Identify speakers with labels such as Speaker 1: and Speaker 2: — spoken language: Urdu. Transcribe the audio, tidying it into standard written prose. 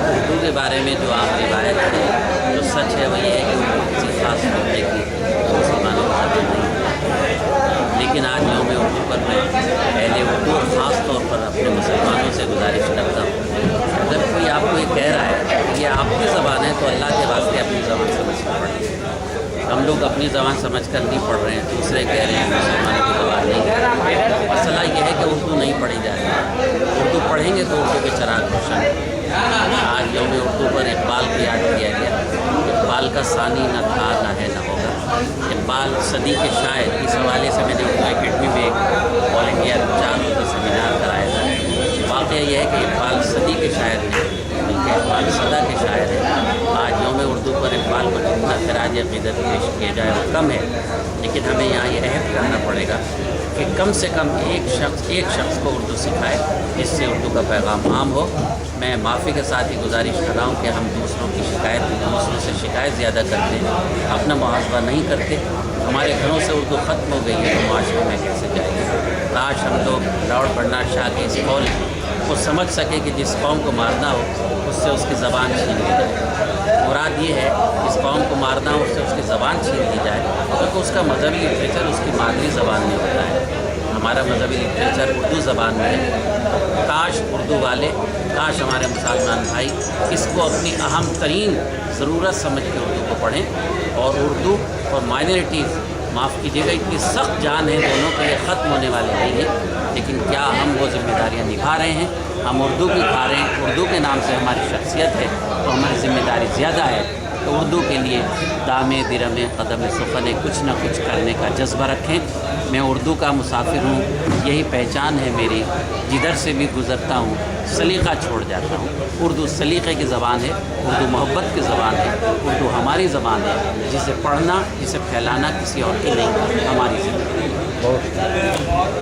Speaker 1: اردو کے بارے میں جو آپ روایت ہے، جو سچ ہے وہ یہ ہے کہ اردو کسی خاص طبقے کی مسلمانوں کی زبان نہیں ہے، لیکن آج یوم اردو پر میں اہل اردو اور خاص طور پر اپنے مسلمانوں سے گزارش کرتا ہوں، اگر کوئی آپ کو یہ کہہ رہا ہے کہ یہ آپ کی زبان ہے تو اللہ کے واسطے اپنی زبان سمجھ کر پڑھیں۔ ہم لوگ اپنی زبان سمجھ کر نہیں پڑھ رہے ہیں، دوسرے کہہ رہے ہیں مسلمانوں کی زبان نہیں ہے۔ مسئلہ یہ ہے کہ اردو نہیں پڑھی جا رہی ہے، اردو پڑھیں گے تو اردو کے چراغ روشن ہے۔ آج یوم اردو پر اقبال کو یاد کیا گیا۔ اقبال کا ثانی نہ تھا نہ ہے نہ ہوگا۔ اقبال صدی کے شاعر، اس حوالے سے میں نے اردو اکیڈمی میں ایک آل انڈیا 4 روزہ سیمینار کرایا تھا۔ واقعہ یہ ہے کہ اقبال صدی کے شاعر ہیں، بلکہ اقبال صدا کے شاعر ہیں۔ آج یوم اردو پر اقبال کو جتنا خراج عقیدت پیش کیا جائے وہ کم ہے، لیکن ہمیں یہاں یہ عہد کرنا پڑے گا کہ کم سے کم ایک شخص کو اردو سکھائے، جس سے اردو کا پیغام عام ہو۔ میں معافی کے ساتھ ہی گزارش کر رہا ہوں کہ ہم دوسروں سے شکایت زیادہ کرتے ہیں، اپنا محاسبہ نہیں کرتے۔ ہمارے گھروں سے اردو ختم ہو گئی ہے تو معاشرے میں کیسے جائے گی؟ کاش ہم لوگ لارڈ برنارڈ شاء کے اس قول کو سمجھ سکے کہ جس قوم کو مارنا ہو اس سے اس کی زبان چھین لی جائے۔ مراد یہ ہے جس قوم کو مارنا ہو اس سے اس کی زبان چھین لی جائے، کیونکہ اس کا مذہبی لٹریچر اس کی مادری زبان میں ہوتا ہے۔ ہمارا مذہبی لٹریچر اردو زبان میں ہے۔ کاش اردو والے، کاش ہمارے مسلمان بھائی اس کو اپنی اہم ترین ضرورت سمجھ کے اردو کو پڑھیں، اور اردو اور مائنرٹیز، معاف کیجیے گا، اتنی سخت جان ہے دونوں کے، یہ ختم ہونے والے نہیں ہیں، لیکن کیا ہم وہ ذمہ داریاں نبھا رہے ہیں؟ ہم اردو کی کھا رہے ہیں، اردو کے نام سے ہماری شخصیت ہے تو ہماری ذمہ داری زیادہ ہے کہ اردو کے لیے دامے درمے قدم سخن کچھ نہ کچھ کرنے کا جذبہ رکھیں۔ میں اردو کا مسافر ہوں، یہی پہچان ہے میری، جدھر سے بھی گزرتا ہوں سلیقہ چھوڑ جاتا ہوں۔ اردو سلیقے کی زبان ہے، اردو محبت کی زبان ہے، اردو ہماری زبان ہے، جسے پڑھنا، جسے پھیلانا کسی اور کی نہیں، ہماری زندگی ہے۔